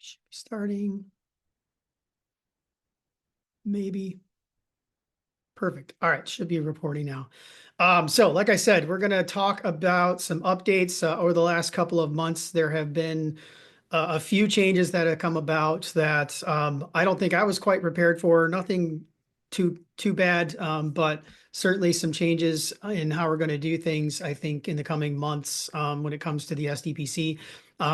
Should be starting. Maybe. Perfect. All right, should be reporting now. So like I said, we're going to talk about some updates over the last couple of months. There have been a few changes that have come about that I don't think I was quite prepared for. Nothing too bad, but certainly some changes in how we're going to do things, I think, in the coming months when it comes to the SDPC.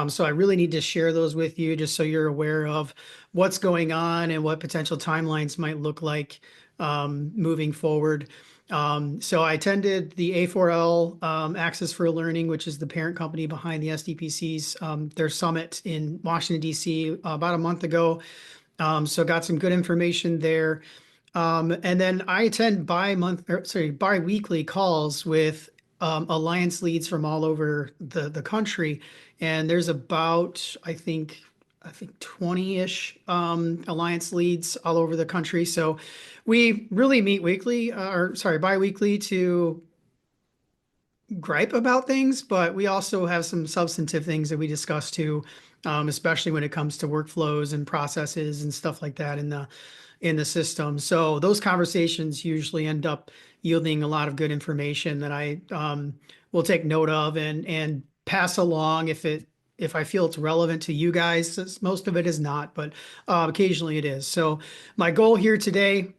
So I really need to share those with you just so you're aware of what's going on and what potential timelines might look like moving forward. So I attended the A4L Access for Learning, which is the parent company behind the SDPC's, their summit in Washington, D.C. About a month ago. So got some good information there. And then I attend bi-weekly calls with alliance leads from all over the country. And there's about, I think 20-ish alliance leads all over the country. So we really meet bi-weekly to gripe about things, but we also have some substantive things that we discuss too, especially when it comes to workflows and processes and stuff like that in the system. So those conversations usually end up yielding a lot of good information that I will take note of and pass along if I feel it's relevant to you guys. Since most of it is not, but occasionally it is. So my goal here today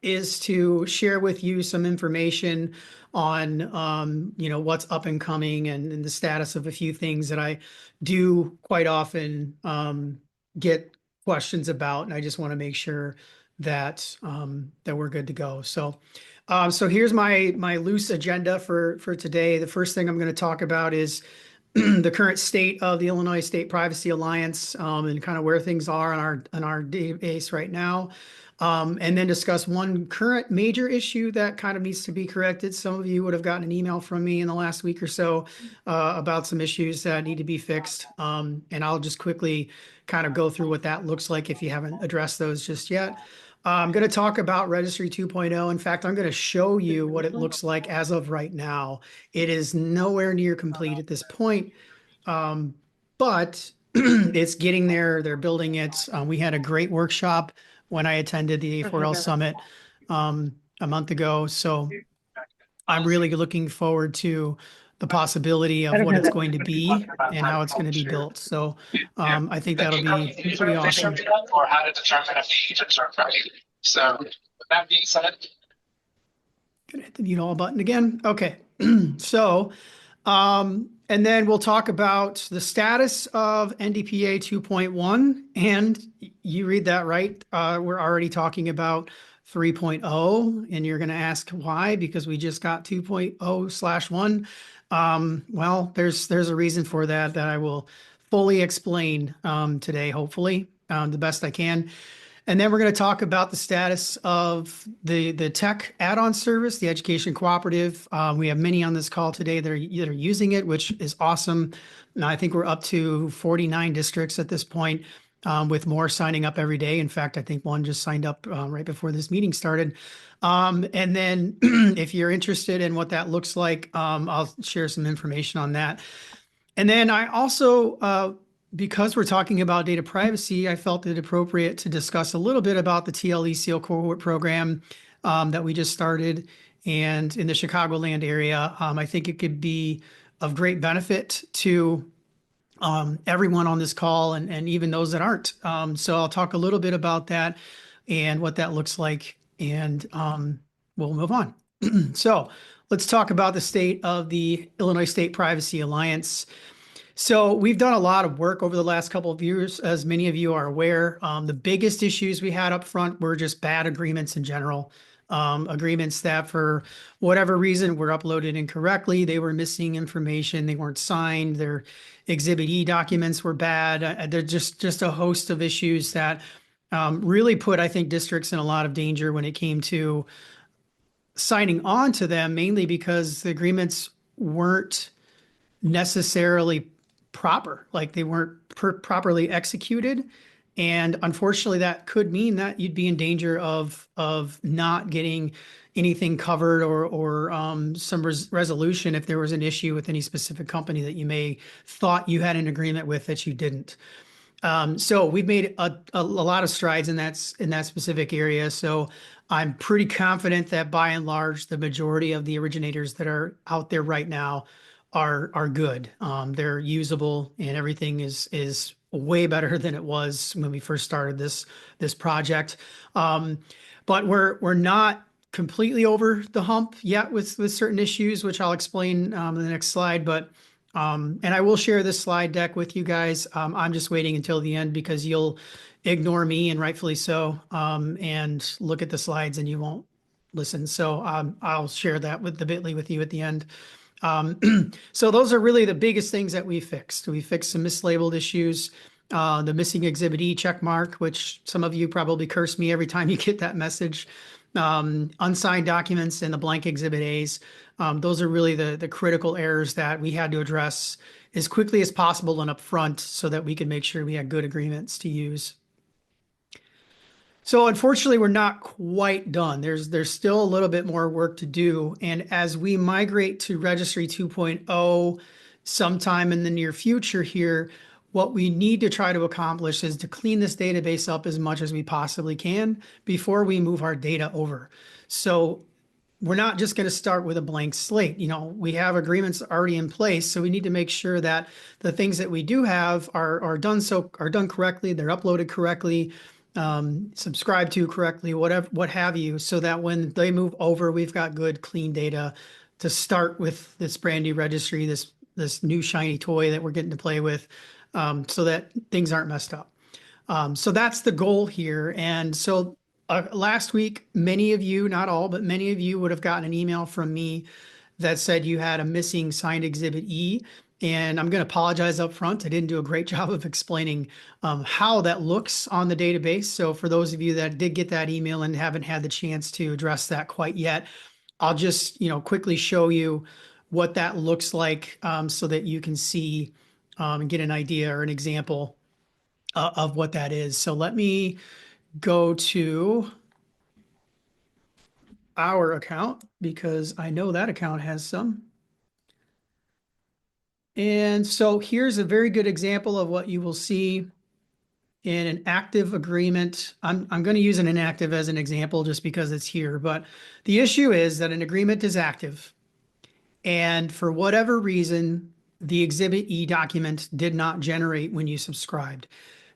is to share with you some information on what's up and coming and the status of a few things that I do quite often get questions about, and I just want to make sure that that we're good to go. So here's my loose agenda for today. The first thing I'm going to talk about is the current state of the Illinois State Privacy Alliance and kind of where things are on our database right now. And then discuss one current major issue that kind of needs to be corrected. Some of you would have gotten an email from me in the last week or so about some issues that need to be fixed. And I'll just quickly kind of go through what that looks like if you haven't addressed those just yet. I'm going to talk about Registry 2.0. In fact, I'm going to show you what it looks like as of right now. It is nowhere near complete at this point, but it's getting there. They're building it. We had a great workshop when I attended the A4L Summit a month ago. So I'm really looking forward to the possibility of what it's going to be and how it's going to be built. So I think that'll be pretty awesome. Or how to determine if the agents are right. So with that being said, Gonna hit the mute all button again. Okay. So and then we'll talk about the status of NDPA 2.1. And you read that right. We're already talking about 3.0. And you're going to ask why? Because we just got 2.0/1. Well, there's a reason for that I will fully explain today, hopefully, the best I can. And then we're going to talk about the status of the tech add-on service, the Education Cooperative. We have many on this call today that are using it, which is awesome. And I think we're up to 49 districts at this point, with more signing up every day. In fact, I think one just signed up right before this meeting started. And then if you're interested in what that looks like, I'll share some information on that. And then I also because we're talking about data privacy, I felt it appropriate to discuss a little bit about the TLE SEAL cohort program that we just started. And in the Chicagoland area, I think it could be of great benefit to everyone on this call and even those that aren't. So I'll talk a little bit about that and what that looks like, and we'll move on. So let's talk about the state of the Illinois State Privacy Alliance. So we've done a lot of work over the last couple of years, as many of you are aware. The biggest issues we had up front were just bad agreements in general. Agreements that for whatever reason were uploaded incorrectly. They were missing information. They weren't signed. Their Exhibit E documents were bad. They're just a host of issues that really put, I think, districts in a lot of danger when it came to signing on to them, mainly because the agreements weren't necessarily proper, like they weren't properly executed. And unfortunately, that could mean that you'd be in danger of not getting anything covered or some resolution if there was an issue with any specific company that you may thought you had an agreement with that you didn't. So we've made a lot of strides in that specific area. So I'm pretty confident that by and large, the majority of the originators that are out there right now are good. They're usable and everything is way better than it was when we first started this project. Um, but we're not completely over the hump yet with certain issues, which I'll explain in the next slide. But and I will share this slide deck with you guys. I'm just waiting until the end because you'll ignore me, and rightfully so, and look at the slides and you won't listen. So I'll share that with the bit.ly with you at the end. So those are really the biggest things that we fixed. We fixed some mislabeled issues, the missing Exhibit E check mark, which some of you probably curse me every time you get that message. Unsigned documents and the blank Exhibit A's. Those are really the critical errors that we had to address as quickly as possible and upfront so that we could make sure we had good agreements to use. So unfortunately, we're not quite done. There's still a little bit more work to do. And as we migrate to Registry 2.0 sometime in the near future here, what we need to try to accomplish is to clean this database up as much as we possibly can before we move our data over. So we're not just going to start with a blank slate. We have agreements already in place, so we need to make sure that the things that we do have are done correctly, they're uploaded correctly, subscribed to correctly, what have you, so that when they move over, we've got good, clean data to start with this brand new registry, this new shiny toy that we're getting to play with, so that things aren't messed up. So that's the goal here. And so last week, many of you, not all, but many of you would have gotten an email from me that said you had a missing signed Exhibit E. And I'm going to apologize up front. I didn't do a great job of explaining how that looks on the database. So for those of you that did get that email and haven't had the chance to address that quite yet, I'll just quickly show you what that looks like so that you can see and get an idea or an example of what that is. So let me go to our account because I know that account has some. And so here's a very good example of what you will see in an active agreement. I'm going to use an inactive as an example just because it's here. But the issue is that an agreement is active. And for whatever reason, the Exhibit E document did not generate when you subscribed.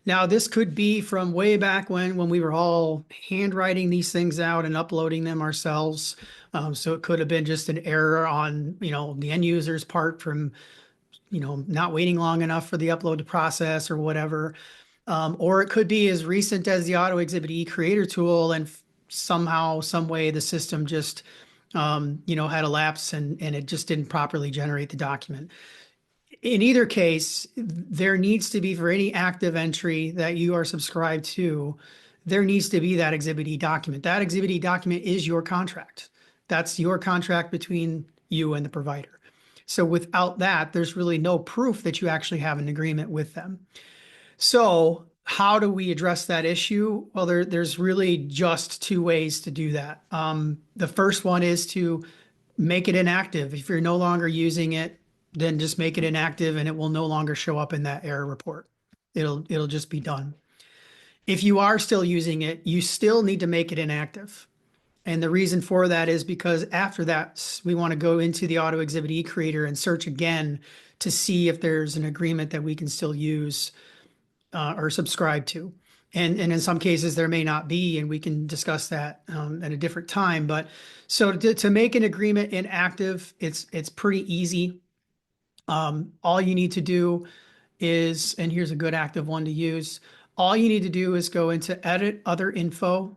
Now, this could be from way back when we were all handwriting these things out and uploading them ourselves. So it could have been just an error on, the end user's part from, not waiting long enough for the upload to process or whatever. Or it could be as recent as the Auto Exhibit E Creator tool, and somehow, some way, the system just, had a lapse and it just didn't properly generate the document. In either case, there needs to be, for any active entry that you are subscribed to, there needs to be that Exhibit E document. That Exhibit E document is your contract. That's your contract between you and the provider. So without that, there's really no proof that you actually have an agreement with them. So how do we address that issue? Well, there's really just two ways to do that. The first one is to make it inactive. If you're no longer using it, then just make it inactive and it will no longer show up in that error report. It'll just be done. If you are still using it, you still need to make it inactive. And the reason for that is because after that, we want to go into the Auto Exhibit E Creator and search again to see if there's an agreement that we can still use or subscribe to. And in some cases there may not be, and we can discuss that at a different time. But so to make an agreement inactive, it's pretty easy. All you need to do is, and here's a good active one to use, all you need to do is go into Edit Other Info,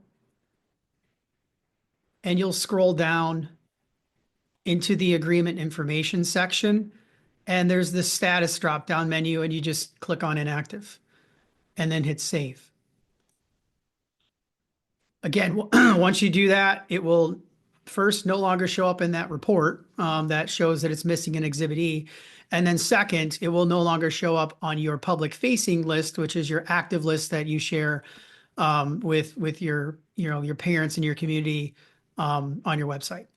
and you'll scroll down into the Agreement Information section, and there's the Status drop-down menu, and you just click on Inactive, and then hit Save. Again, once you do that, it will first no longer show up in that report that shows that it's missing an Exhibit E. And then second, it will no longer show up on your public facing list, which is your active list that you share with your parents and your community on your website.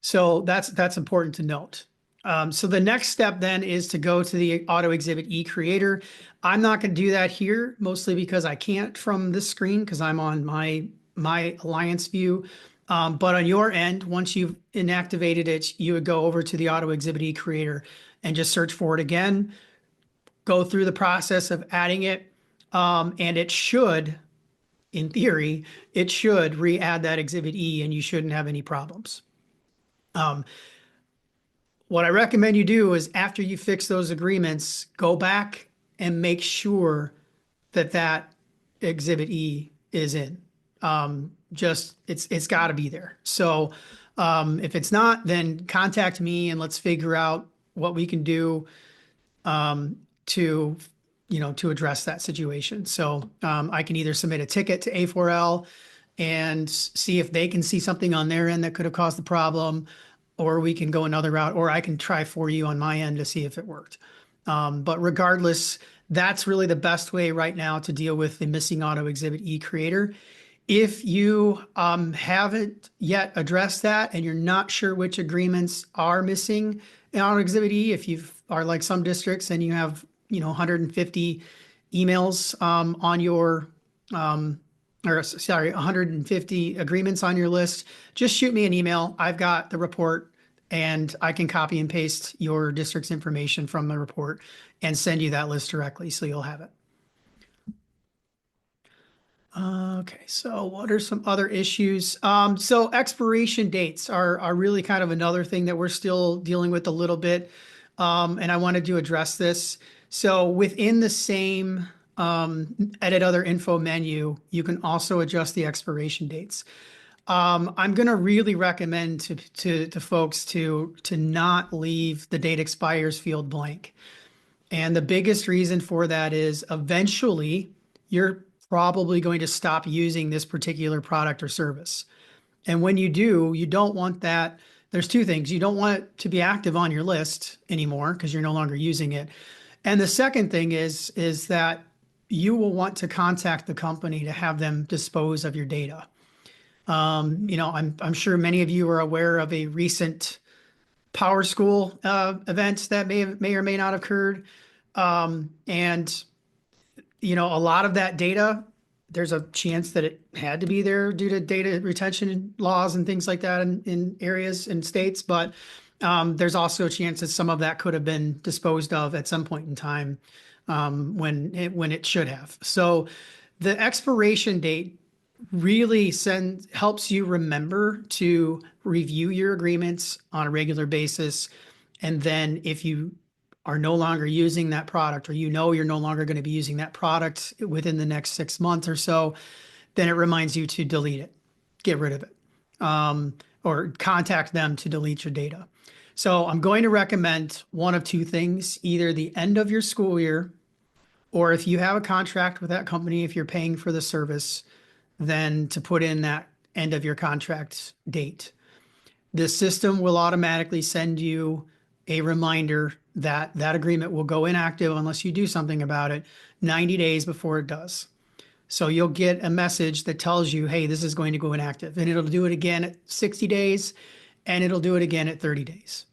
So that's important to note. So the next step then is to go to the Auto Exhibit E creator. I'm not going to do that here, mostly because I can't from this screen because I'm on my Alliance view. But on your end, once you've inactivated it, you would go over to the Auto Exhibit E creator and just search for it again, go through the process of adding it, and it should, in theory, it should re-add that Exhibit E and you shouldn't have any problems. What I recommend you do is after you fix those agreements, go back and make sure that that Exhibit E is in. Just it's got to be there. So if it's not, then contact me and let's figure out what we can do to to address that situation. So I can either submit a ticket to A4L and see if they can see something on their end that could have caused the problem, or we can go another route, or I can try for you on my end to see if it worked. But regardless, that's really the best way right now to deal with the missing Auto Exhibit E creator. If you haven't yet addressed that and you're not sure which agreements are missing in Auto Exhibit E, if you are like some districts and you have 150 emails on your or sorry, 150 agreements on your list, just shoot me an email. I've got the report and I can copy and paste your district's information from the report and send you that list directly so you'll have it. Okay, so what are some other issues? So expiration dates are really kind of another thing that we're still dealing with a little bit. And I wanted to address this. So within the same edit other info menu, you can also adjust the expiration dates. I'm going to really recommend to folks to not leave the date expires field blank. And the biggest reason for that is eventually you're probably going to stop using this particular product or service. And when you do, you don't want that. There's two things. You don't want it to be active on your list anymore because you're no longer using it. And the second thing is that you will want to contact the company to have them dispose of your data. I'm sure many of you are aware of a recent Power School event that may or may not have occurred. And a lot of that data, there's a chance that it had to be there due to data retention laws and things like that in areas and states. But there's also a chance that some of that could have been disposed of at some point in time when it should have. So the expiration date really helps you remember to review your agreements on a regular basis. And then if you are no longer using that product, or you're no longer going to be using that product within the next 6 months or so, then it reminds you to delete it, get rid of it, or contact them to delete your data. So I'm going to recommend one of two things: either the end of your school year, or if you have a contract with that company, if you're paying for the service, then to put in that end of your contract date. The system will automatically send you a reminder that that agreement will go inactive unless you do something about it 90 days before it does. So you'll get a message that tells you, hey, this is going to go inactive, and it'll do it again at 60 days and it'll do it again at 30 days.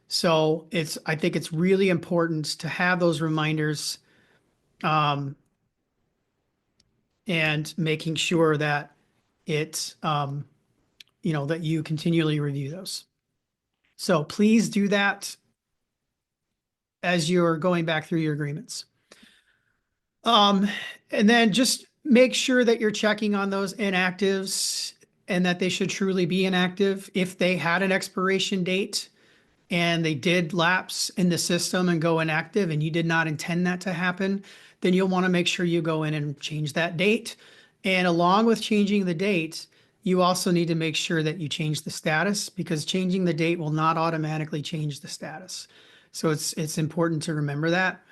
So I think it's really important to have those reminders and making sure that that you continually review those. So please do that as you're going back through your agreements. And then just make sure that you're checking on those inactives and that they should truly be inactive. If they had an expiration date and they did lapse in the system and go inactive and you did not intend that to happen, then you'll want to make sure you go in and change that date. And along with changing the date, you also need to make sure that you change the status, because changing the date will not automatically change the status. So it's important to remember that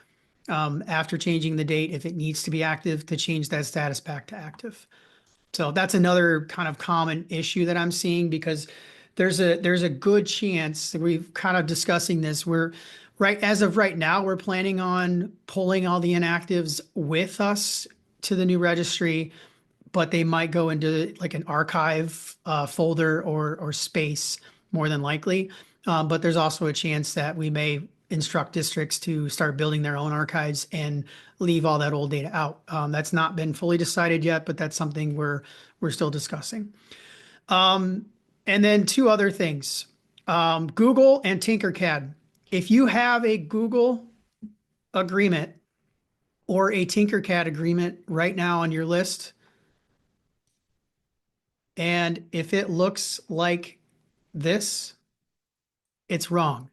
after changing the date, if it needs to be active, to change that status back to active. So that's another kind of common issue that I'm seeing, because there's a good chance that we've kind of discussing this. As of right now, we're planning on pulling all the inactives with us to the new registry, but they might go into like an archive folder or space more than likely. But there's also a chance that we may instruct districts to start building their own archives and leave all that old data out. That's not been fully decided yet, but that's something we're still discussing. Um, and then two other things, Google and Tinkercad. If you have a Google agreement or a Tinkercad agreement right now on your list, and if it looks like this, it's wrong.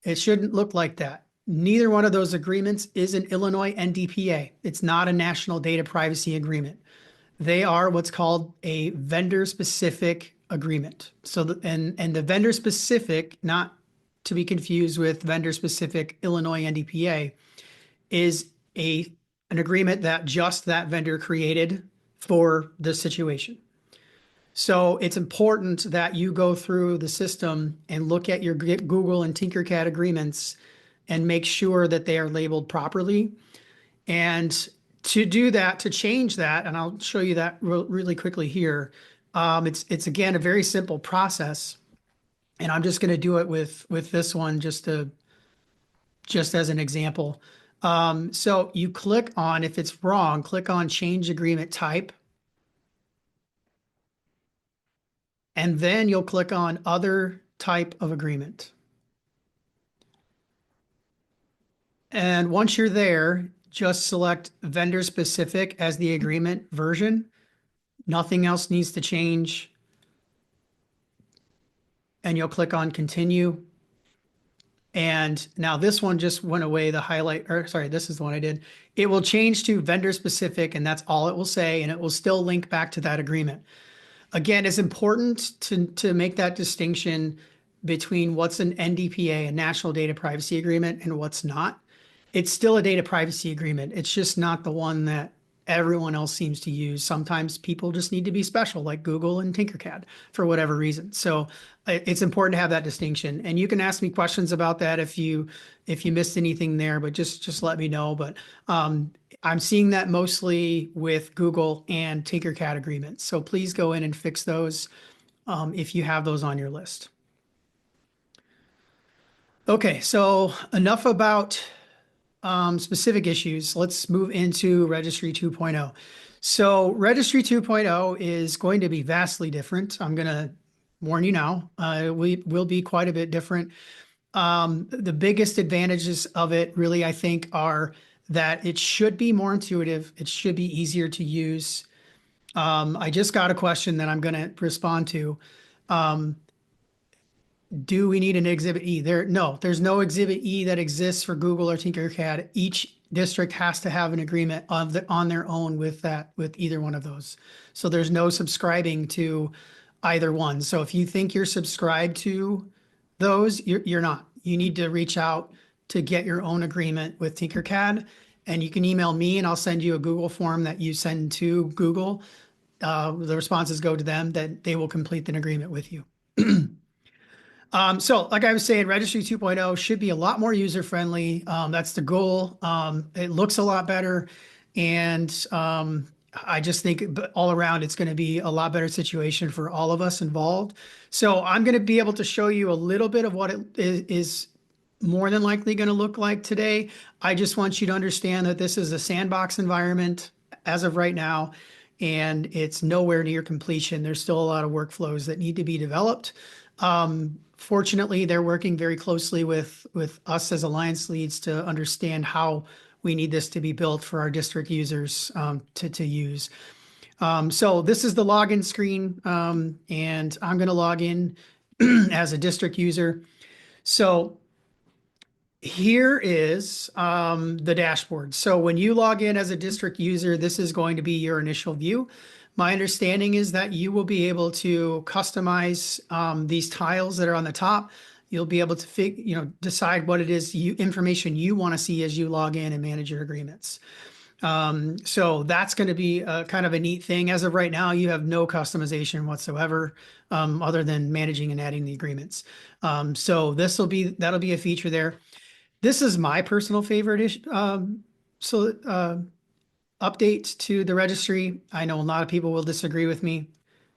It shouldn't look like that. Neither one of those agreements is an Illinois NDPA. It's not a national data privacy agreement. They are what's called a vendor specific agreement. So, and the vendor specific, not to be confused with vendor specific Illinois NDPA, is an agreement that just that vendor created for the situation. So it's important that you go through the system and look at your Google and Tinkercad agreements and make sure that they are labeled properly. And to do that, to change that, and I'll show you that really quickly here. It's again a very simple process, and I'm just going to do it with this one just as an example. So you click on, if it's wrong, click on change agreement type. And then you'll click on other type of agreement. And once you're there, just select vendor specific as the agreement version. Nothing else needs to change. And you'll click on continue. And now this one just went away, the highlight, or sorry, this is the one I did. It will change to vendor specific, and that's all it will say, and it will still link back to that agreement. Again, it's important to make that distinction between what's an NDPA, a National Data Privacy Agreement, and what's not. It's still a data privacy agreement. It's just not the one that everyone else seems to use. Sometimes people just need to be special, like Google and Tinkercad, for whatever reason. So it's important to have that distinction. And you can ask me questions about that if you missed anything there, but just let me know. But I'm seeing that mostly with Google and Tinkercad agreements. So please go in and fix those if you have those on your list. Okay, so enough about specific issues. Let's move into Registry 2.0. So Registry 2.0 is going to be vastly different. I'm going to warn you now. We will be quite a bit different. The biggest advantages of it really, I think, are that it should be more intuitive. It should be easier to use. I just got a question that I'm going to respond to. Do we need an Exhibit E? No, there's no Exhibit E that exists for Google or Tinkercad. Each district has to have an agreement on their own with either one of those. So there's no subscribing to either one. So if you think you're subscribed to those, you're not. You need to reach out to get your own agreement with Tinkercad, and you can email me and I'll send you a Google form that you send to Google. The responses go to them, that they will complete an agreement with you. So like I was saying, Registry 2.0 should be a lot more user-friendly. That's the goal. It looks a lot better. And I just think all around, it's going to be a lot better situation for all of us involved. So I'm going to be able to show you a little bit of what it is more than likely going to look like today. I just want you to understand that this is a sandbox environment as of right now, and it's nowhere near completion. There's still a lot of workflows that need to be developed. Fortunately, they're working very closely with us as Alliance leads to understand how we need this to be built for our district users to use. So this is the login screen, and I'm going to log in as a district user. So here is the dashboard. So when you log in as a district user, this is going to be your initial view. My understanding is that you will be able to customize these tiles that are on the top. You'll be able to decide what it is information you want to see as you log in and manage your agreements. So that's going to be kind of a neat thing. As of right now, you have no customization whatsoever, other than managing and adding the agreements. So that'll be a feature there. This is my personal favorite update to the registry. I know a lot of people will disagree with me,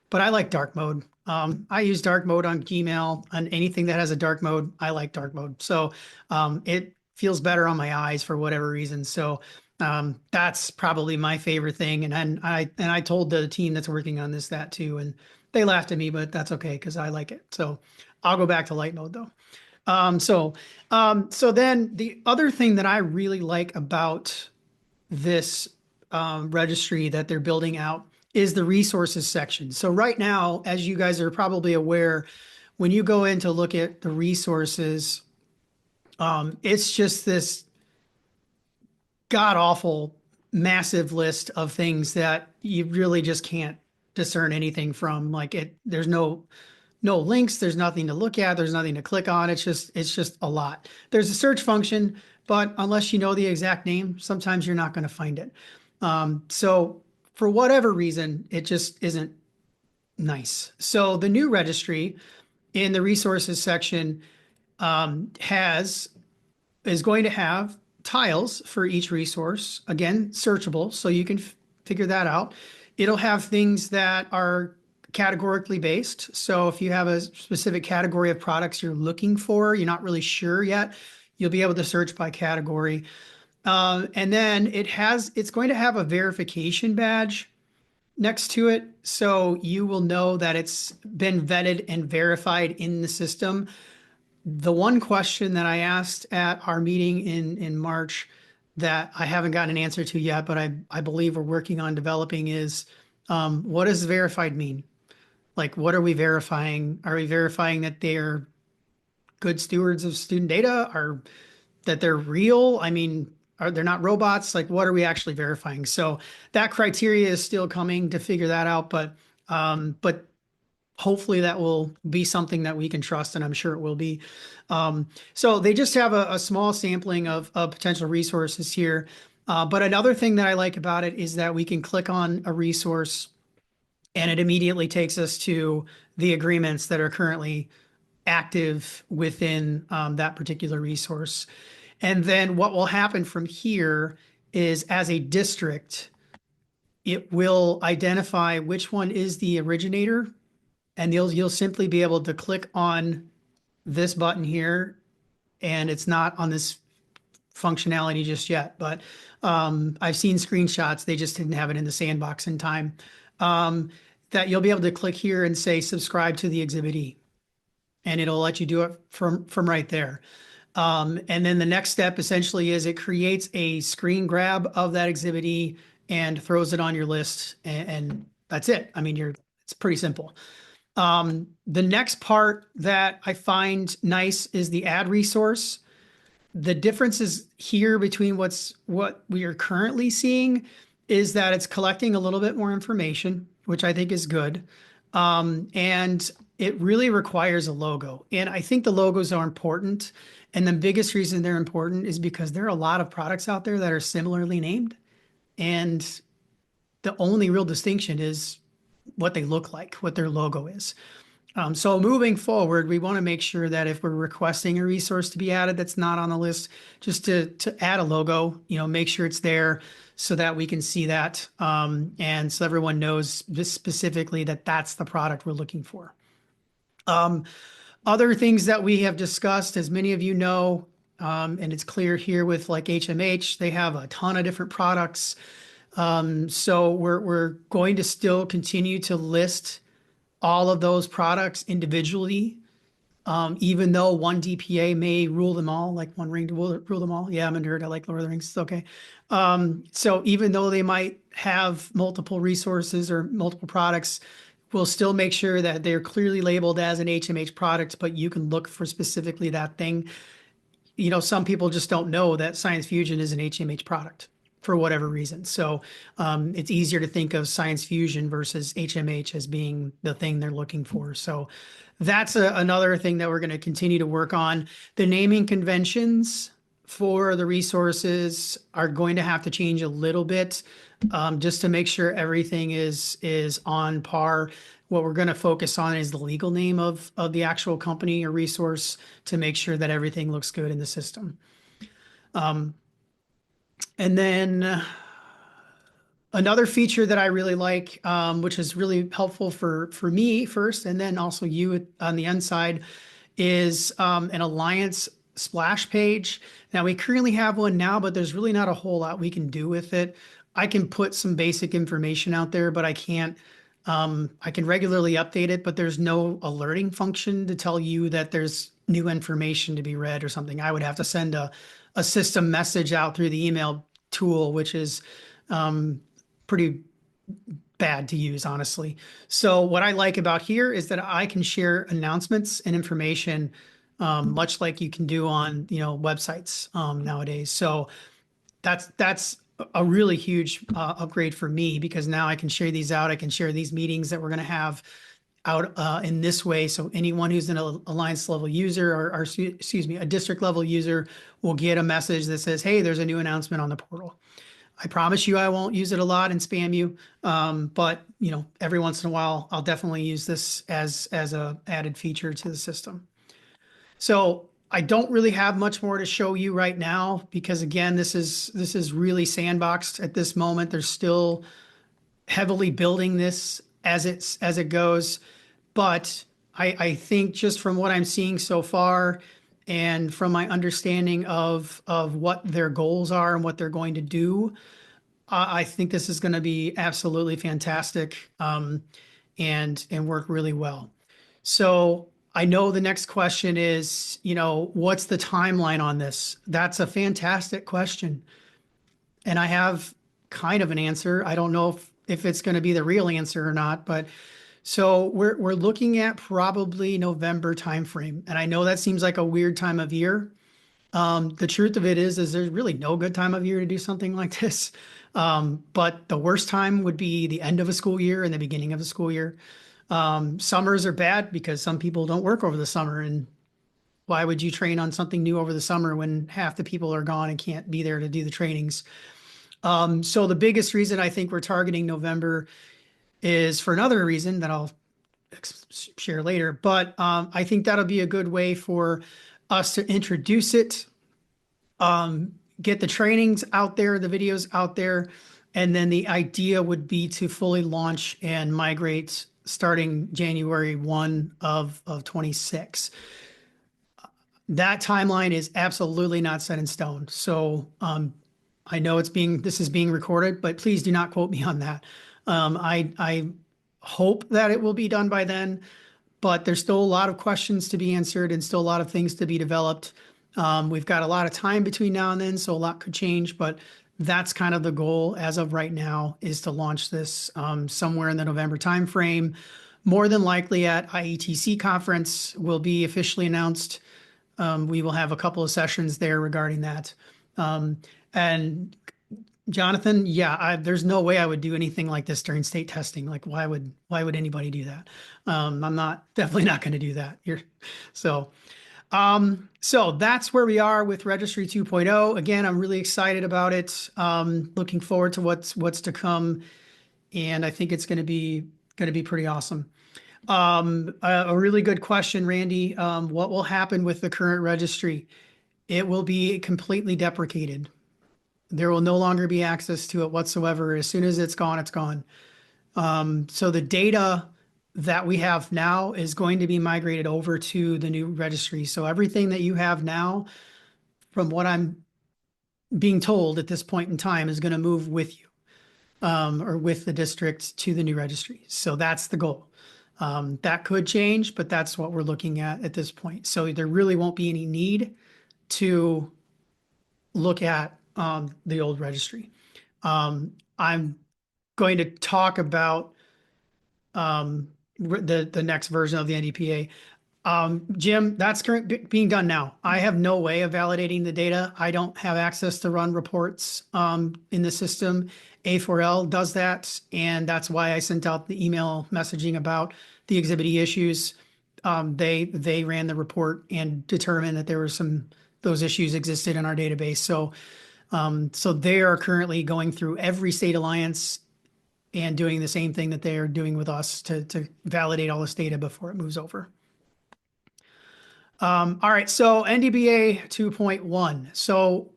but I like dark mode. I use dark mode on Gmail, and anything that has a dark mode, I like dark mode. So it feels better on my eyes for whatever reason. So that's probably my favorite thing. And I told the team that's working on this that too, and they laughed at me, but that's okay because I like it. So I'll go back to light mode though. So then the other thing that I really like about this registry that they're building out is the resources section. So right now, as you guys are probably aware, when you go in to look at the resources, it's just this god awful massive list of things that you really just can't discern anything from. Like there's no links, there's nothing to look at, there's nothing to click on. It's just a lot. There's a search function, but unless you know the exact name, sometimes you're not going to find it. So for whatever reason, it just isn't nice. So the new registry in the resources section has is going to have tiles for each resource. Again, searchable, so you can figure that out. It'll have things that are categorically based. So if you have a specific category of products you're looking for, you're not really sure yet, you'll be able to search by category. And then it's going to have a verification badge next to it. So you will know that it's been vetted and verified in the system. The one question that I asked at our meeting in March that I haven't gotten an answer to yet, but I believe we're working on developing is what does verified mean? Like, what are we verifying? Are we verifying that they're good stewards of student data? Or that they're real? I mean, are they not robots? Like, what are we actually verifying? So that criteria is still coming to figure that out, but hopefully that will be something that we can trust, and I'm sure it will be. So they just have a small sampling of potential resources here. But another thing that I like about it is that we can click on a resource and it immediately takes us to the agreements that are currently active within that particular resource. And then what will happen from here is, as a district, it will identify which one is the originator, and you'll simply be able to click on this button here, and it's not on this functionality just yet, but I've seen screenshots. They just didn't have it in the sandbox in time. That you'll be able to click here and say subscribe to the exhibit E, and it'll let you do it from right there. And then the next step essentially is it creates a screen grab of that exhibit E and throws it on your list, and that's it. I mean, it's pretty simple. The next part that I find nice is the ad resource. The differences here between what we are currently seeing is that it's collecting a little bit more information, which I think is good. And it really requires a logo. And I think the logos are important. And the biggest reason they're important is because there are a lot of products out there that are similarly named. And the only real distinction is what they look like, what their logo is. So moving forward, we want to make sure that if we're requesting a resource to be added that's not on the list, just to add a logo, make sure it's there so that we can see that, and so everyone knows this specifically that that's the product we're looking for. Other things that we have discussed, as many of you know, and it's clear here with like HMH, they have a ton of different products. So we're going to still continue to list all of those products individually, even though one DPA may rule them all, like one ring to rule them all. Yeah, I'm a nerd. I like Lord of the Rings. It's okay. So even though they might have multiple resources or multiple products, we'll still make sure that they're clearly labeled as an HMH product, but you can look for specifically that thing. Some people just don't know that Science Fusion is an HMH product for whatever reason. So it's easier to think of Science Fusion versus HMH as being the thing they're looking for. So that's another thing that we're going to continue to work on. The naming conventions for the resources are going to have to change a little bit, just to make sure everything is on par. What we're going to focus on is the legal name of the actual company or resource to make sure that everything looks good in the system. And then Another feature that I really like, which is really helpful for me first, and then also you on the inside, is an Alliance splash page. Now we currently have one now, but there's really not a whole lot we can do with it. I can put some basic information out there, but I can't. I can regularly update it, but there's no alerting function to tell you that there's new information to be read or something. I would have to send a system message out through the email tool, which is pretty bad to use, honestly. So what I like about here is that I can share announcements and information, much like you can do on, websites nowadays. So that's a really huge upgrade for me because now I can share these out. I can share these meetings that we're going to have out in this way. So anyone who's an Alliance level user or excuse me, a district level user will get a message that says, hey, there's a new announcement on the portal. I promise you I won't use it a lot and spam you. But every once in a while, I'll definitely use this as a added feature to the system. So I don't really have much more to show you right now because again, this is really sandboxed at this moment. They're still heavily building this as it goes. But I think just from what I'm seeing so far and from my understanding of what their goals are and what they're going to do, I think this is going to be absolutely fantastic, and work really well. So I know the next question is, what's the timeline on this? That's a fantastic question. And I have kind of an answer. I don't know if it's going to be the real answer or not, but so we're looking at probably November timeframe. And I know that seems like a weird time of year. The truth of it is there's really no good time of year to do something like this. But the worst time would be the end of a school year and the beginning of a school year. Summers are bad because some people don't work over the summer. And why would you train on something new over the summer when half the people are gone and can't be there to do the trainings? So the biggest reason I think we're targeting November is for another reason that I'll share later. But I think that'll be a good way for us to introduce it, get the trainings out there, the videos out there, and then the idea would be to fully launch and migrate starting January 1 of 26. That timeline is absolutely not set in stone. So I know this is being recorded, but please do not quote me on that. I hope that it will be done by then, but there's still a lot of questions to be answered and still a lot of things to be developed. We've got a lot of time between now and then, so a lot could change, but that's kind of the goal as of right now is to launch this somewhere in the November timeframe. More than likely at IETC conference will be officially announced. We will have a couple of sessions there regarding that. And Jonathan, yeah, there's no way I would do anything like this during state testing. Like, why would anybody do that? I'm definitely not going to do that here. So that's where we are with Registry 2.0. Again, I'm really excited about it. Looking forward to what's to come, and I think it's going to be pretty awesome. A really good question, Randy. What will happen with the current registry? It will be completely deprecated. There will no longer be access to it whatsoever. As soon as it's gone, it's gone. So the data that we have now is going to be migrated over to the new registry. So everything that you have now, from what I'm being told at this point in time, is going to move with you, or with the district to the new registry. So that's the goal. That could change, but that's what we're looking at this point. So there really won't be any need to look at the old registry. I'm going to talk about the next version of the NDPA. Jim, that's being done now. I have no way of validating the data. I don't have access to run reports in the system. A4L does that, and that's why I sent out the email messaging about the Exhibit E issues. They ran the report and determined that there were those issues existed in our database. So they are currently going through every state alliance and doing the same thing that they are doing with us to validate all this data before it moves over. All right, so NDBA 2.1. So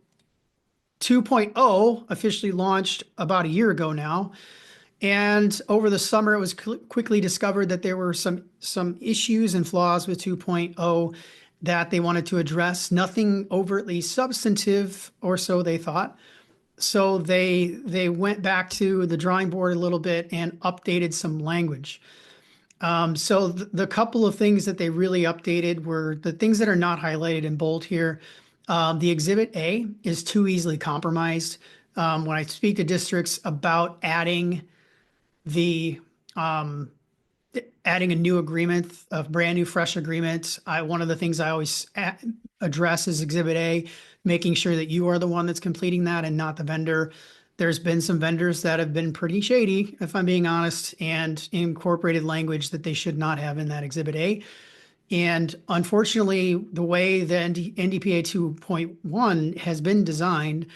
2.0 officially launched about a year ago now. And over the summer, it was quickly discovered that there were some issues and flaws with 2.0 that they wanted to address. Nothing overtly substantive, or so they thought. So they went back to the drawing board a little bit and updated some language. So the couple of things that they really updated were the things that are not highlighted in bold here. The Exhibit A is too easily compromised. When I speak to districts about the um, adding a new agreement, a brand new, fresh agreement, one of the things I always address is Exhibit A, making sure that you are the one that's completing that and not the vendor. There's been some vendors that have been pretty shady, if I'm being honest, and incorporated language that they should not have in that Exhibit A. And unfortunately, the way the NDPA 2.1 has been designed,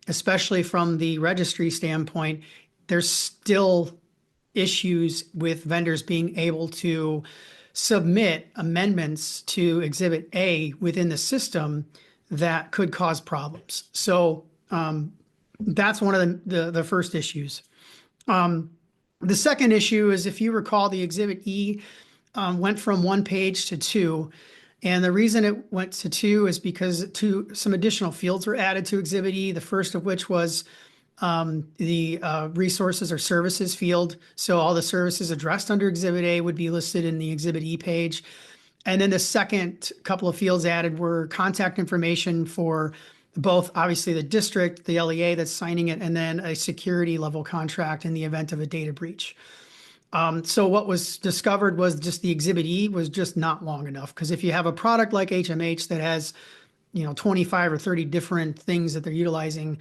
especially from the registry standpoint, there's still issues with vendors being able to submit amendments to Exhibit A within the system that could cause problems. So that's one of the first issues. The second issue is, if you recall, the Exhibit E went from 1 page to 2. And the reason it went to 2 is because some additional fields were added to Exhibit E, the first of which was the resources or services field. So all the services addressed under Exhibit A would be listed in the Exhibit E page. And then the second couple of fields added were contact information for both, obviously, the district, the LEA that's signing it, and then a security level contract in the event of a data breach. So what was discovered was just the Exhibit E was just not long enough, because if you have a product like HMH that has 25 or 30 different things that they're utilizing,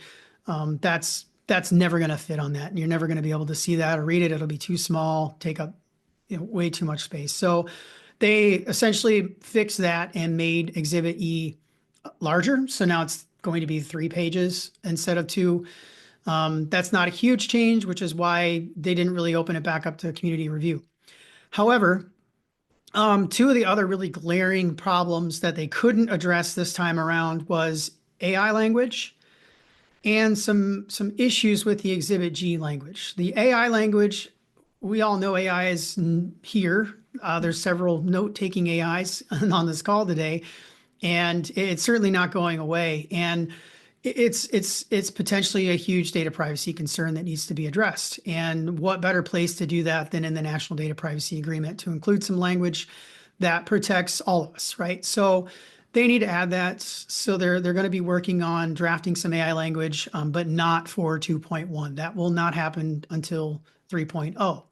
that's never going to fit on that. You're never going to be able to see that or read it. It'll be too small, take up way too much space. So they essentially fixed that and made Exhibit E larger. So now it's going to be 3 pages instead of 2. That's not a huge change, which is why they didn't really open it back up to community review. However, 2 of the other really glaring problems that they couldn't address this time around was AI language and some issues with the Exhibit G language. The AI language, we all know AI is here. There's several note-taking AIs on this call today, and it's certainly not going away. And it's potentially a huge data privacy concern that needs to be addressed. And what better place to do that than in the National Data Privacy Agreement to include some language that protects all of us, right? So they need to add that. So they're going to be working on drafting some AI language, but not for 2.1. That will not happen until 3.0.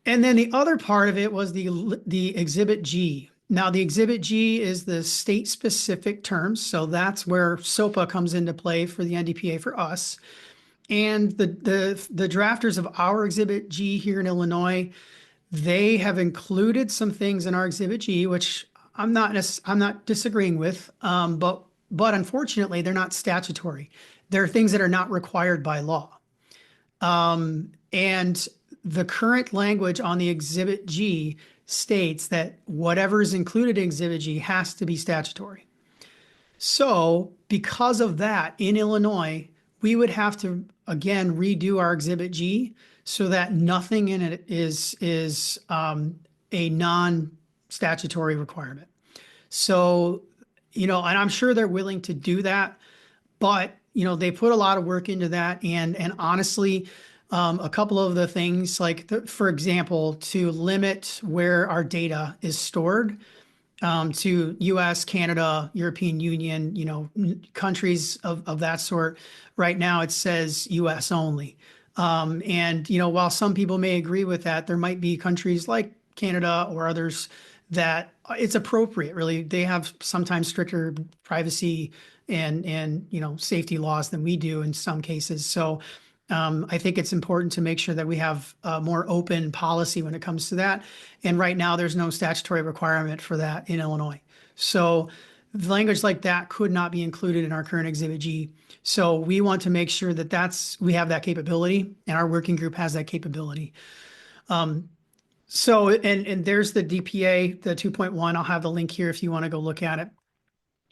And then the other part of it was the Exhibit G. Now, the Exhibit G is the state-specific terms, so that's where SOPPA comes into play for the NDPA for us. And the drafters of our Exhibit G here in Illinois, they have included some things in our Exhibit G, which I'm not disagreeing with, but unfortunately, they're not statutory. They're things that are not required by law. And the current language on the Exhibit G states that whatever is included in Exhibit G has to be statutory. So because of that, in Illinois, we would have to, again, redo our Exhibit G so that nothing in it is a non-statutory requirement. So, and I'm sure they're willing to do that, but, they put a lot of work into that. And honestly, a couple of the things, like, for example, to limit where our data is stored to US, Canada, European Union, countries of that sort. Right now, it says US only. And, while some people may agree with that, there might be countries like Canada or others that it's appropriate, really. They have sometimes stricter privacy and safety laws than we do in some cases. So I think it's important to make sure that we have a more open policy when it comes to that. And right now, there's no statutory requirement for that in Illinois. So language like that could not be included in our current Exhibit G. So we want to make sure that we have that capability, and our working group has that capability. So there's the DPA, the 2.1. I'll have the link here if you want to go look at it.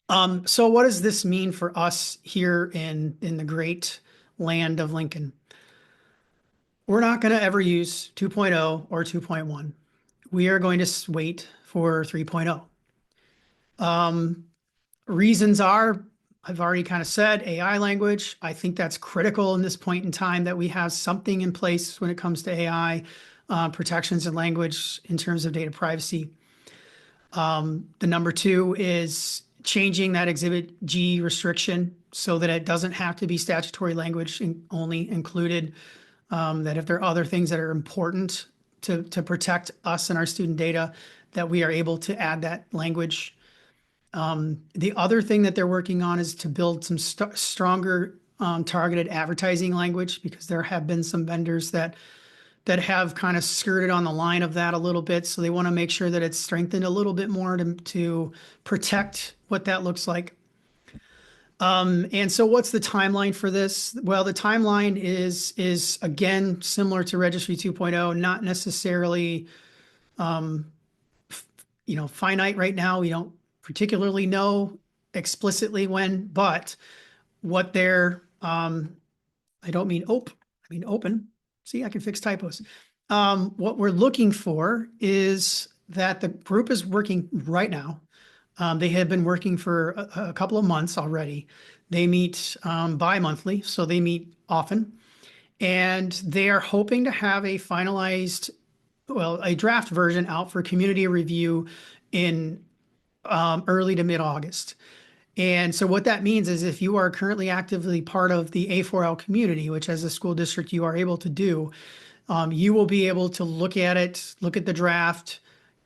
So what does this mean for us here in the great land of Lincoln? We're not going to ever use 2.0 or 2.1. We are going to wait for 3.0. Reasons are, I've already kind of said, AI language. I think that's critical in this point in time that we have something in place when it comes to AI protections and language in terms of data privacy. The number two is changing that Exhibit G restriction so that it doesn't have to be statutory language only included. That if there are other things that are important to protect us and our student data, that we are able to add that language. The other thing that they're working on is to build some stronger targeted advertising language, because there have been some vendors that have kind of skirted on the line of that a little bit. So they want to make sure that it's strengthened a little bit more to protect what that looks like. And so what's the timeline for this? Well, the timeline is again similar to Registry 2.0, not necessarily finite right now. We don't particularly know explicitly when, but what they're I don't mean I mean open. See, I can fix typos. What we're looking for is that the group is working right now. They have been working for a couple of months already. They meet bi-monthly, so they meet often. And they are hoping to have a finalized, well, a draft version out for community review in early to mid-August. And so what that means is if you are currently actively part of the A4L community, which as a school district you are able to do, you will be able to look at it, look at the draft,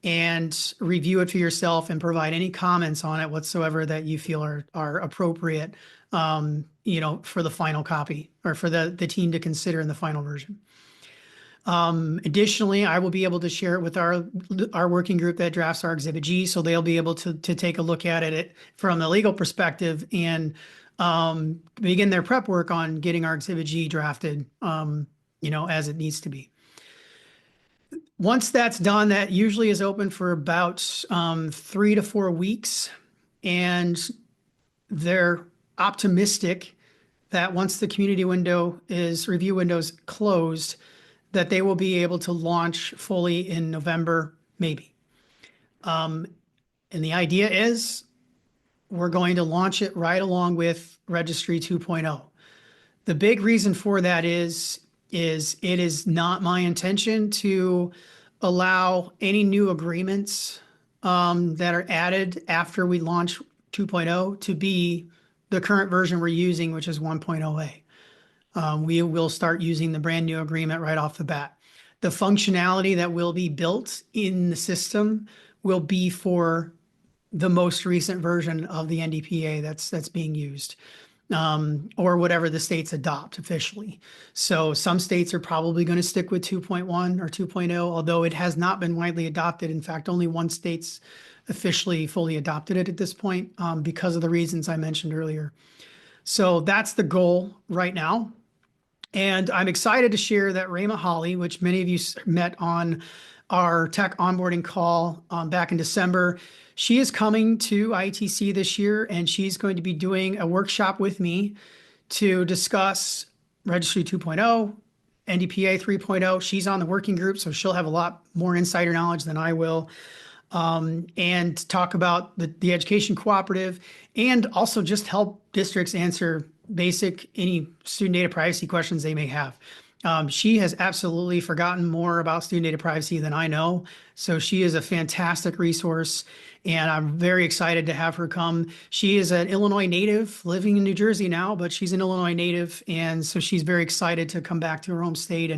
and review it for yourself and provide any comments on it whatsoever that you feel are appropriate, for the final copy or for the team to consider in the final version. Additionally, I will be able to share it with our working group that drafts our Exhibit G, so they'll be able to take a look at it from a legal perspective and begin their prep work on getting our Exhibit G drafted, as it needs to be. Once that's done, that usually is open for about 3 to 4 weeks, and they're optimistic that once the community review window is closed, that they will be able to launch fully in November, maybe. And the idea is we're going to launch it right along with Registry 2.0. The big reason for that is it is not my intention to allow any new agreements that are added after we launch 2.0 to be the current version we're using, which is 1.0A. We will start using the brand new agreement right off the bat. The functionality that will be built in the system will be for the most recent version of the NDPA that's being used, or whatever the states adopt officially. So some states are probably going to stick with 2.1 or 2.0, although it has not been widely adopted. In fact, only one state's officially fully adopted it at this point, because of the reasons I mentioned earlier. So that's the goal right now. And I'm excited to share that Rayma Holly, which many of you met on our tech onboarding call back in December, she is coming to ITC this year, and she's going to be doing a workshop with me to discuss Registry 2.0, NDPA 3.0. She's on the working group, so she'll have a lot more insider knowledge than I will, and talk about the education cooperative, and also just help districts answer any student data privacy questions they may have. She has absolutely forgotten more about student data privacy than I know. So she is a fantastic resource, and I'm very excited to have her come. She is an Illinois native living in New Jersey now, but she's an Illinois native. And so she's very excited to come back to her home state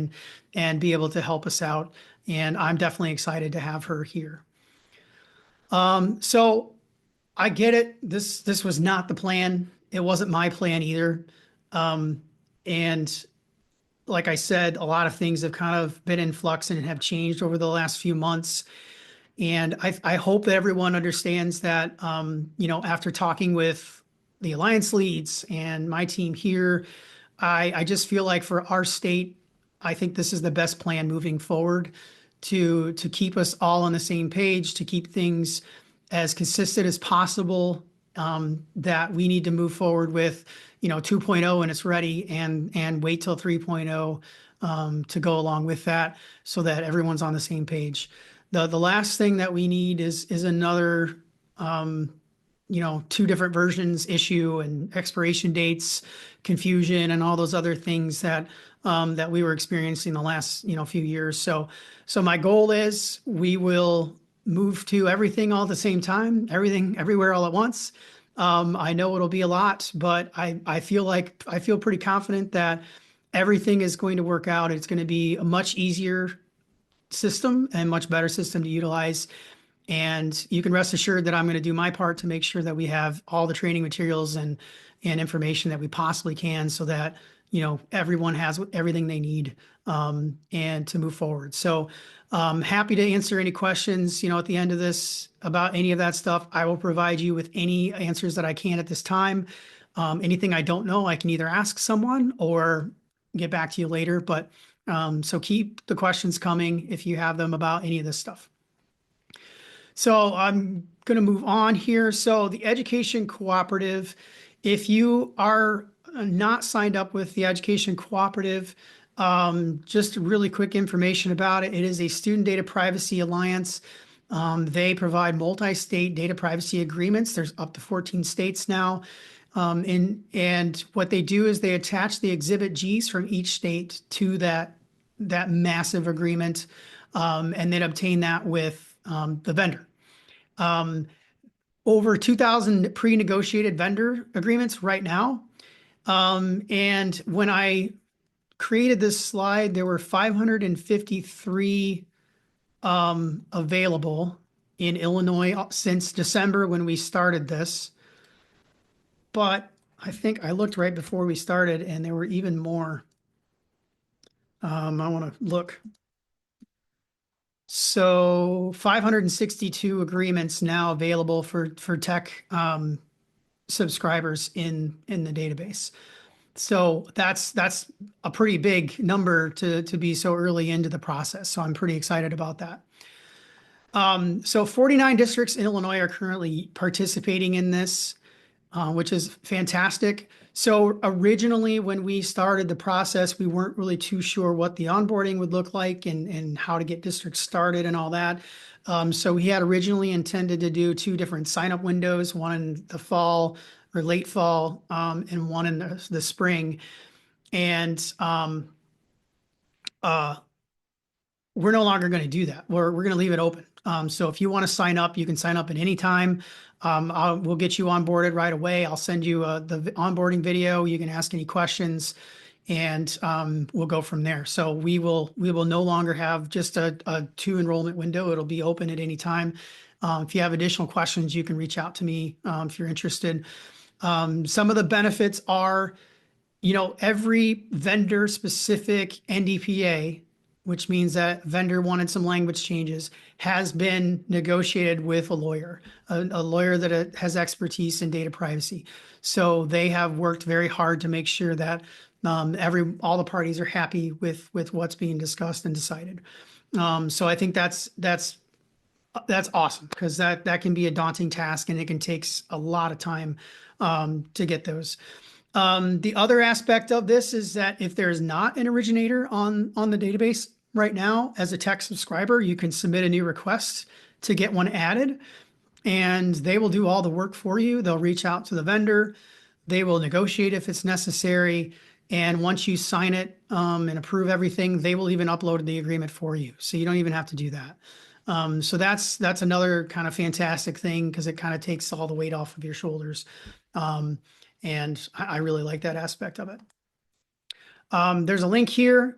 and be able to help us out. And I'm definitely excited to have her here. So I get it. This was not the plan. It wasn't my plan either. And like I said, a lot of things have kind of been in flux and have changed over the last few months. And I hope that everyone understands that, after talking with the alliance leads and my team here, I just feel like for our state, I think this is the best plan moving forward to keep us all on the same page, to keep things as consistent as possible, that we need to move forward with, 2.0 when it's ready, and wait till 3.0 to go along with that so that everyone's on the same page. The last thing that we need is another two different versions issue and expiration dates, confusion, and all those other things that we were experiencing the last few years. So my goal is we will move to everything all at the same time, everything everywhere all at once. I know it'll be a lot, but I feel pretty confident that everything is going to work out. It's going to be a much easier system and much better system to utilize. And you can rest assured that I'm going to do my part to make sure that we have all the training materials and information that we possibly can so that, everyone has everything they need and to move forward. So happy to answer any questions, at the end of this about any of that stuff. I will provide you with any answers that I can at this time. Anything I don't know, I can either ask someone or get back to you later. But so keep the questions coming if you have them about any of this stuff. So I'm going to move on here. So the Education Cooperative, if you are not signed up with the Education Cooperative, just really quick information about it. It is a student data privacy alliance. They provide multi-state data privacy agreements. There's up to 14 states now. And what they do is they attach the Exhibit Gs from each state to that massive agreement, and then obtain that with the vendor. Over 2,000 pre-negotiated vendor agreements right now. And when I created this slide, there were 553 available in Illinois since December when we started this. But I think I looked right before we started and there were even more. I want to look. So 562 agreements now available for tech subscribers in the database. So that's a pretty big number to be so early into the process. So I'm pretty excited about that. So 49 districts in Illinois are currently participating in this, which is fantastic. So originally, when we started the process, we weren't really too sure what the onboarding would look like and how to get districts started and all that. So we had originally intended to do 2 different sign-up windows, one in the fall or late fall, and one in the spring. And we're no longer going to do that. We're going to leave it open. So if you want to sign up, you can sign up at any time. We'll get you onboarded right away. I'll send you the onboarding video. You can ask any questions, and we'll go from there. So we will no longer have just a 2 enrollment window. It'll be open at any time. If you have additional questions, you can reach out to me if you're interested. Some of the benefits are, every vendor specific NDPA, which means that vendor wanted some language changes, has been negotiated with a lawyer that has expertise in data privacy. So they have worked very hard to make sure that all the parties are happy with what's being discussed and decided. So I think that's awesome, because that can be a daunting task and it can take a lot of time to get those. The other aspect of this is that if there's not an originator on the database right now, as a tech subscriber, you can submit a new request to get one added, and they will do all the work for you. They'll reach out to the vendor. They will negotiate if it's necessary. And once you sign it and approve everything, they will even upload the agreement for you. So you don't even have to do that. So that's another kind of fantastic thing, because it kind of takes all the weight off of your shoulders. And I really like that aspect of it. There's a link here.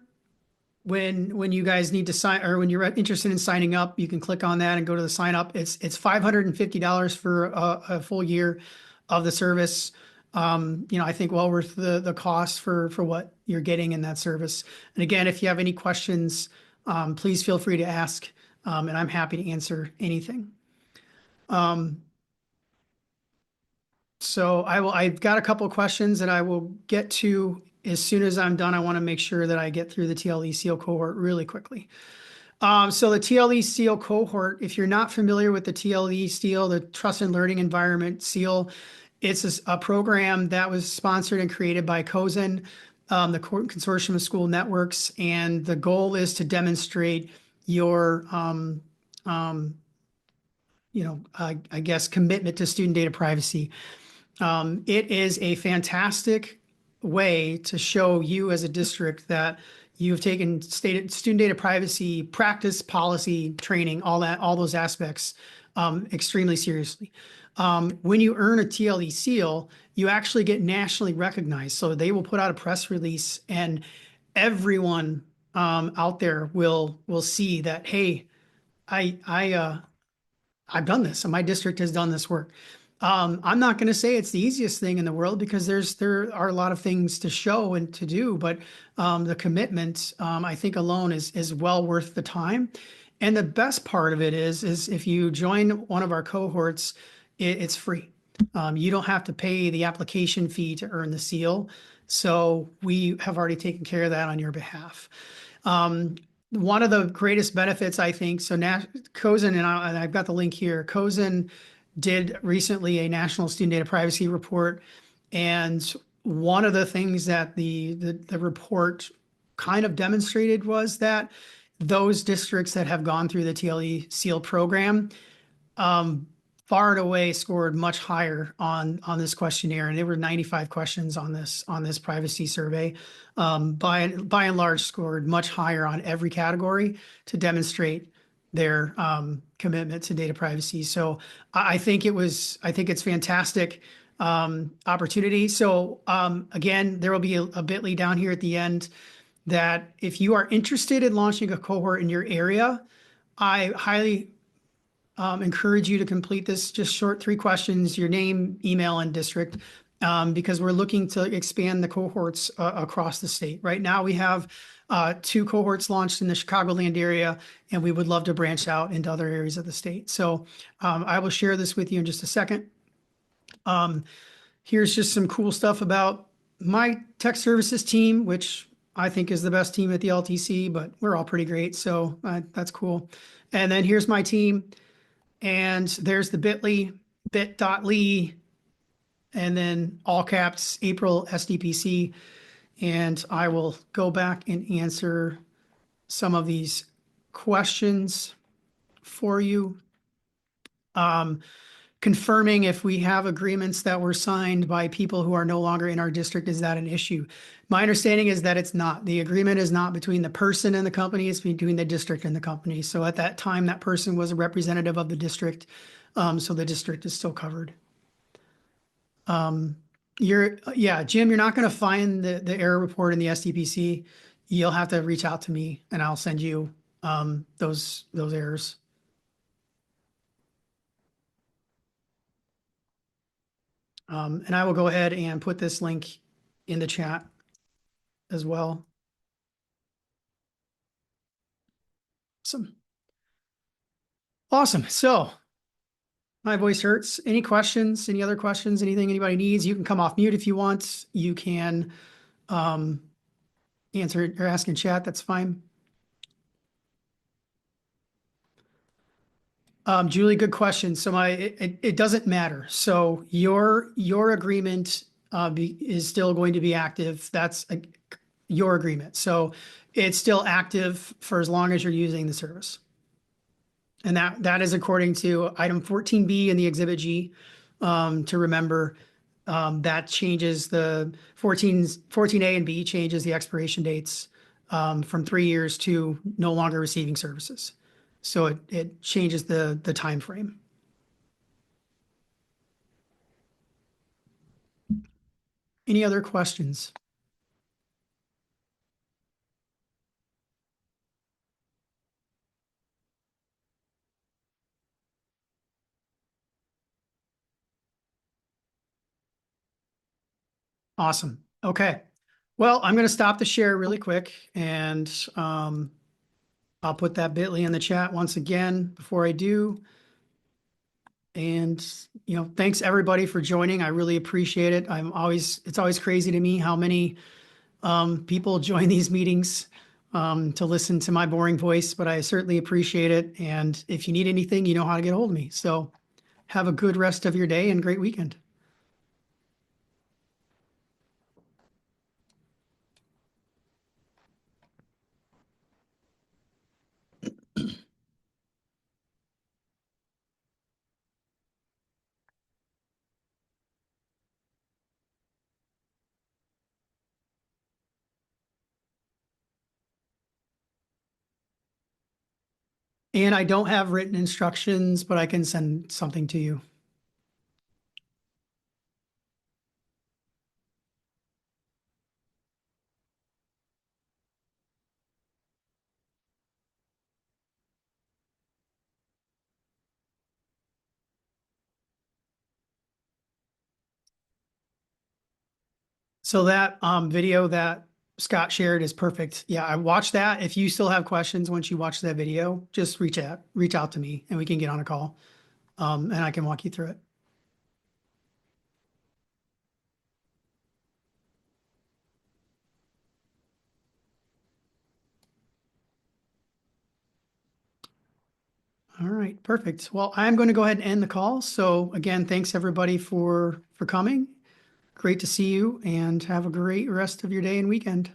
When you guys need to sign, or when you're interested in signing up, you can click on that and go to the sign up. It's $550 for a full year of the service. I think well worth the cost for what you're getting in that service. And again, if you have any questions, please feel free to ask, and I'm happy to answer anything. So I've got a couple of questions that I will get to as soon as I'm done. I want to make sure that I get through the TLE seal cohort really quickly. So the TLE SEAL cohort, if you're not familiar with the TLE SEAL, the Trust and Learning Environment SEAL, it's a program that was sponsored and created by COSN, the Consortium of School Networks, and the goal is to demonstrate your, um, I guess, commitment to student data privacy. It is a fantastic way to show you as a district that you've taken student data privacy practice, policy, training, all those aspects extremely seriously. When you earn a TLE seal, you actually get nationally recognized. So they will put out a press release, and everyone out there will see that, hey, I've done this, and my district has done this work. I'm not going to say it's the easiest thing in the world because there are a lot of things to show and to do, but the commitment, I think alone is well worth the time. And the best part of it is if you join one of our cohorts, it's free. You don't have to pay the application fee to earn the seal. So we have already taken care of that on your behalf. One of the greatest benefits, I think, so COSN, and I've got the link here, COSN did recently a national student data privacy report. And one of the things that the report kind of demonstrated was that those districts that have gone through the TLE SEAL program far and away scored much higher on this questionnaire, and there were 95 questions on this privacy survey. By and large, scored much higher on every category to demonstrate their commitment to data privacy. So I think it's fantastic opportunity. So again, there will be a bit.ly down here at the end that if you are interested in launching a cohort in your area, I highly encourage you to complete this just short 3 questions, your name, email, and district, because we're looking to expand the cohorts across the state. Right now, we have 2 cohorts launched in the Chicagoland area, and we would love to branch out into other areas of the state. So I will share this with you in just a second. Here's just some cool stuff about my tech services team, which I think is the best team at the LTC, but we're all pretty great. So that's cool. And then here's my team. And there's the bit.ly, bit.ly, and then all caps, April SDPC. And I will go back and answer some of these questions for you. Confirming if we have agreements that were signed by people who are no longer in our district, is that an issue? My understanding is that it's not. The agreement is not between the person and the company, it's between the district and the company. So at that time, that person was a representative of the district. So the district is still covered. Jim, you're not going to find the error report in the SDPC. You'll have to reach out to me and I'll send you those errors. And I will go ahead and put this link in the chat as well. Awesome. So my voice hurts. Any questions? Any other questions? Anything anybody needs? You can come off mute if you want. You can answer or ask in chat. That's fine. Julie, good question. So it doesn't matter. So your agreement is still going to be active. That's your agreement. So it's still active for as long as you're using the service. And that is according to item 14B in the Exhibit G. To remember, that changes the 14A and B changes the expiration dates from 3 years to no longer receiving services. So it changes the time frame. Any other questions? Awesome. Okay. Well, I'm going to stop the share really quick, and I'll put that bit.ly in the chat once again before I do. And, thanks everybody for joining. I really appreciate it. It's always crazy to me how many people join these meetings. to listen to my boring voice, but I certainly appreciate it. And if you need anything, you know how to get a hold of me. So have a good rest of your day and great weekend. And I don't have written instructions, but I can send something to you. So that video that Scott shared is perfect. Yeah, I watched that. If you still have questions once you watch that video, just reach out to me and we can get on a call. And I can walk you through it. All right, perfect. Well, I'm going to go ahead and end the call. So again, thanks everybody for coming. Great to see you and have a great rest of your day and weekend.